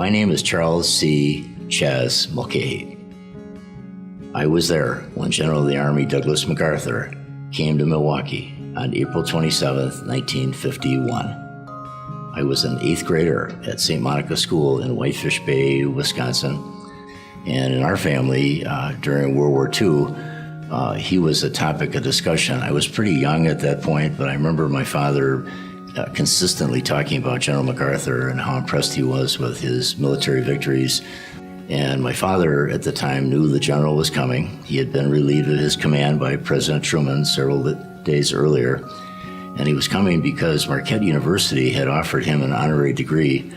My name is Charles C. Chaz Mulcahy. I was there when General of the Army Douglas MacArthur came to Milwaukee on April 27, 1951. I was an 8th grader at St. Monica School in Whitefish Bay, Wisconsin. And in our family, during World War II, he was a topic of discussion. I was pretty young at that point, but I remember my father consistently talking about General MacArthur and how impressed he was with his military victories. And my father at the time knew the general was coming. He had been relieved of his command by President Truman several days earlier. And he was coming because Marquette University had offered him an honorary degree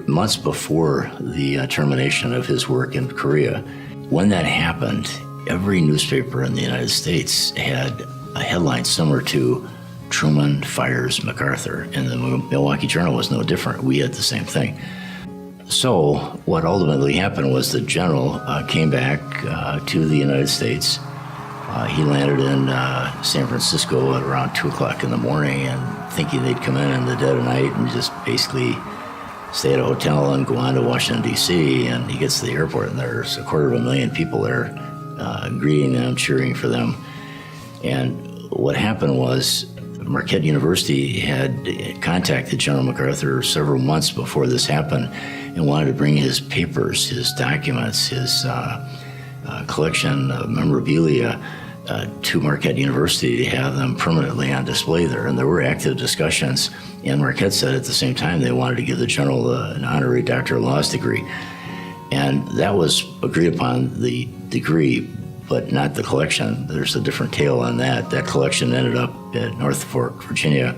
months before the termination of his work in Korea. When that happened, every newspaper in the United States had a headline similar to "Truman fires MacArthur," and the Milwaukee Journal was no different. We had the same thing. So what ultimately happened was the general came back to the United States. He landed in San Francisco at around 2 o'clock in the morning, and thinking they'd come in the dead of night and just basically stay at a hotel and go on to Washington, D.C. And he gets to the airport, and there's 250,000 people there greeting them, cheering for them. And what happened was Marquette University had contacted General MacArthur several months before this happened and wanted to bring his papers, his documents, his collection of memorabilia to Marquette University to have them permanently on display there. And there were active discussions. And Marquette said at the same time they wanted to give the general an honorary Doctor of Laws degree. And that was agreed upon, the degree, but not the collection. There's a different tale on that. That collection ended up at Norfolk, Virginia,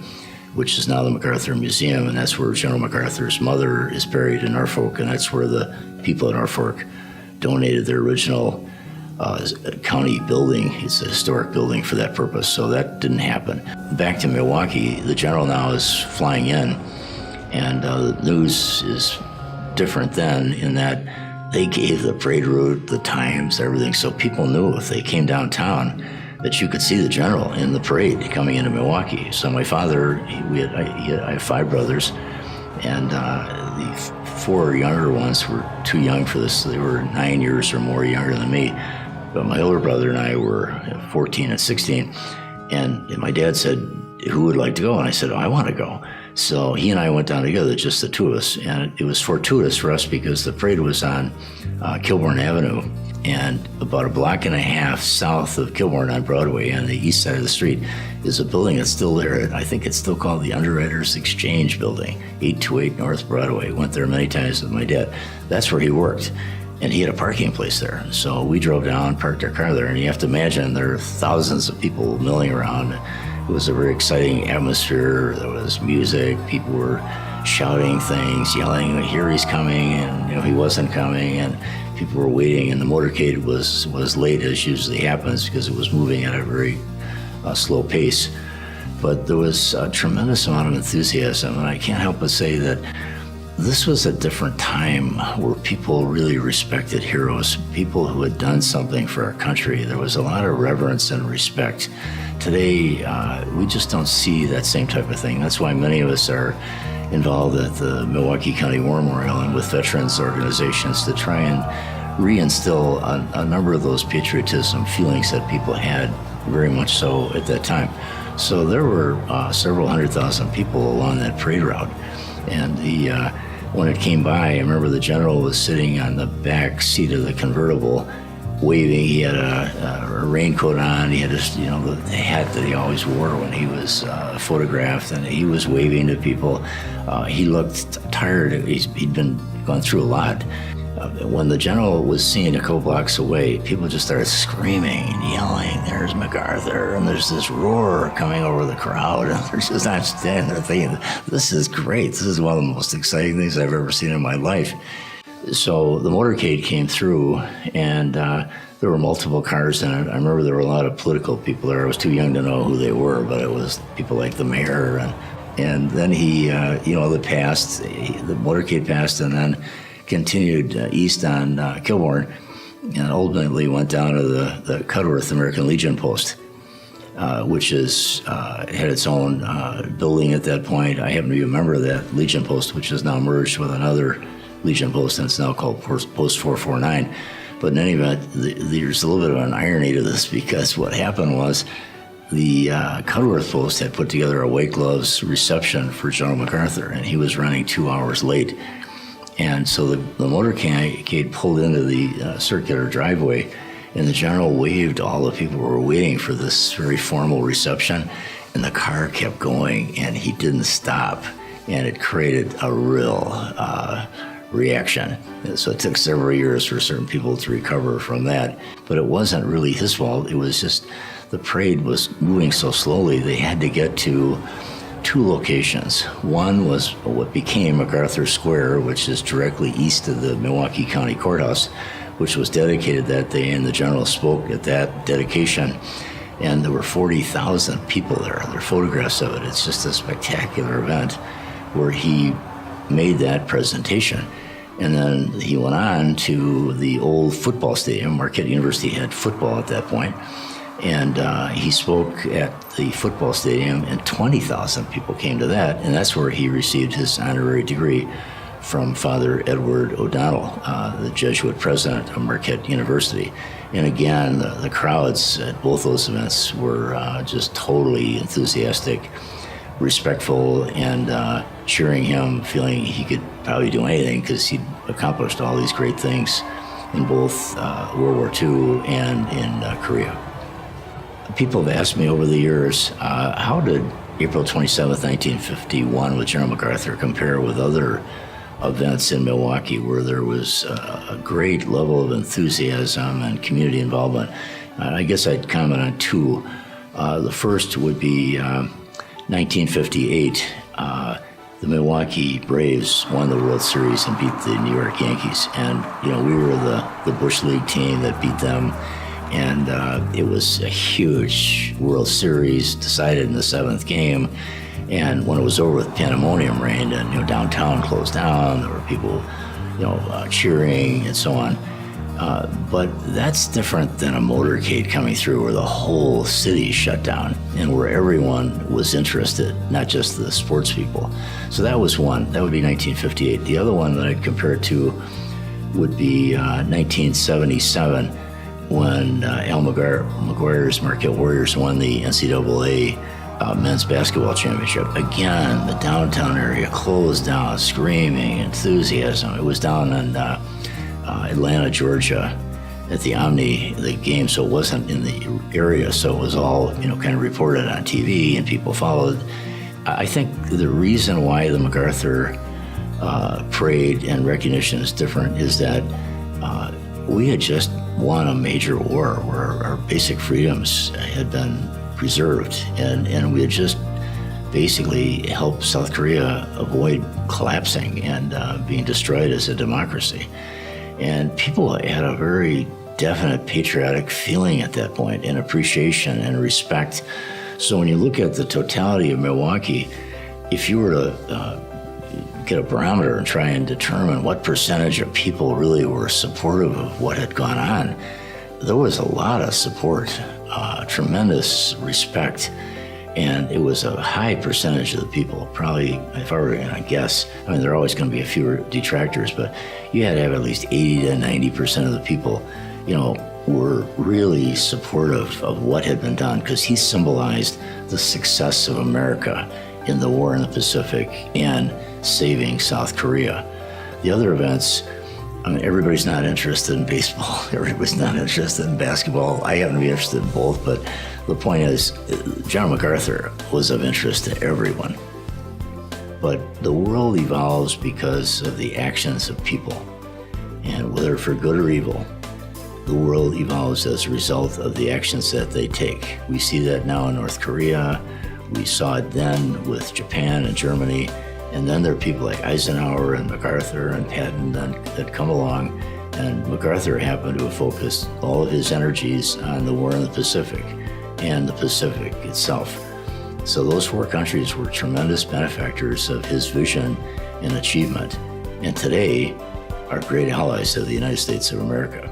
which is now the MacArthur Museum, and that's where General MacArthur's mother is buried in Norfolk, and that's where the people at Norfolk donated their original county building. It's a historic building for that purpose, so that didn't happen. Back to Milwaukee, the general now is flying in, and the news is different then in that they gave the parade route, the times, everything, so people knew if they came downtown that you could see the general in the parade coming into Milwaukee. So my father, I have 5 brothers, and the 4 younger ones were too young for this. They were 9 years or more younger than me. But my older brother and I were 14 and 16. And my dad said, "Who would like to go?" And I said, "I want to go." So he and I went down together, just the 2 of us. And it was fortuitous for us because the parade was on Kilbourne Avenue, and about a block and a half south of Kilbourne on Broadway on the east side of the street is a building that's still there. I think it's still called the Underwriters Exchange Building, 828 North Broadway. Went there many times with my dad. That's where he worked. And he had a parking place there. So we drove down, parked our car there, and you have to imagine there are thousands of people milling around. It was a very exciting atmosphere. There was music. People were shouting things, yelling, "Here he's coming," and he wasn't coming, and people were waiting. And the motorcade was late, as usually happens, because it was moving at a very slow pace. But there was a tremendous amount of enthusiasm, and I can't help but say that this was a different time where people really respected heroes, people who had done something for our country. There was a lot of reverence and respect. Today, we just don't see that same type of thing. That's why many of us are involved at the Milwaukee County War Memorial and with veterans organizations to try and reinstill a number of those patriotism feelings that people had very much so at that time. So there were several 100,000 people along that parade route. And when it came by, I remember the general was sitting on the back seat of the convertible, waving. He had a raincoat on. He had the hat that he always wore when he was photographed, and he was waving to people. He looked tired. He'd been gone through a lot. When the general was seen a couple blocks away, people just started screaming and yelling, "There's MacArthur," and there's this roar coming over the crowd, and they're just not standing there thinking, "This is great. This is one of the most exciting things I've ever seen in my life." So the motorcade came through, and there were multiple cars in it. I remember there were a lot of political people there. I was too young to know who they were, but it was people like the mayor, and then he, the motorcade passed, and then continued east on Kilbourne, and ultimately went down to the Cudworth American Legion post. which had its own building at that point. I happen to be a member of that Legion Post, which is now merged with another Legion Post, and it's now called Post 449. But in any event, there's a little bit of an irony to this, because what happened was the Cudworth Post had put together a white gloves reception for General MacArthur, and he was running 2 hours late. And so the motorcade pulled into the circular driveway, and the general waved all the people who were waiting for this very formal reception, and the car kept going, and he didn't stop, and it created a real reaction. So it took several years for certain people to recover from that, but it wasn't really his fault. It was just the parade was moving so slowly, they had to get to 2 locations. One was what became MacArthur's Square, which is directly east of the Milwaukee County Courthouse, which was dedicated that day, and the general spoke at that dedication, and there were 40,000 people there. There are photographs of it. It's just a spectacular event where he made that presentation. And then he went on to the old football stadium. Marquette University had football at that point. And he spoke at the football stadium, and 20,000 people came to that. And that's where he received his honorary degree from Father Edward O'Donnell, the Jesuit president of Marquette University. And again, the crowds at both those events were just totally enthusiastic, respectful, and cheering him, feeling he could probably do anything because he'd accomplished all these great things in both World War II and in Korea. People have asked me over the years, how did April 27th, 1951 with General MacArthur compare with other events in Milwaukee where there was a great level of enthusiasm and community involvement? I guess I'd comment on 2. The first would be 1958. The Milwaukee Braves won the World Series and beat the New York Yankees. And, we were the Bush League team that beat them. And it was a huge World Series decided in the 7th game. And when it was over with, pandemonium reigned, and downtown closed down. There were people, cheering and so on. But that's different than a motorcade coming through where the whole city shut down and where everyone was interested, not just the sports people. So that was one. That would be 1958. The other one that I'd compare it to would be 1977. When Al McGuire's Marquette Warriors won the NCAA men's basketball championship. Again, the downtown area closed down, screaming, enthusiasm. It was down in Atlanta, Georgia, at the Omni, the game, so it wasn't in the area, so it was all, kind of reported on TV, and people followed. I think the reason why the MacArthur parade and recognition is different is that we had just won a major war where our basic freedoms had been preserved, and we had just basically helped South Korea avoid collapsing and being destroyed as a democracy. And people had a very definite patriotic feeling at that point, and appreciation and respect. So when you look at the totality of Milwaukee, if you were to get a barometer and try and determine what percentage of people really were supportive of what had gone on, there was a lot of support, tremendous respect, and it was a high percentage of the people. Probably, if I were going to guess, there are always going to be a few detractors, but you had to have at least 80 to 90% of the people, were really supportive of what had been done, because he symbolized the success of America in the war in the Pacific and saving South Korea. The other events, everybody's not interested in baseball. Everybody's not interested in basketball. I happen to be interested in both, but the point is, John MacArthur was of interest to everyone. But the world evolves because of the actions of people. And whether for good or evil, the world evolves as a result of the actions that they take. We see that now in North Korea. We saw it then with Japan and Germany. And then there are people like Eisenhower and MacArthur and Patton that come along. And MacArthur happened to have focused all of his energies on the war in the Pacific and the Pacific itself. So those 4 countries were tremendous benefactors of his vision and achievement. And today are great allies of the United States of America.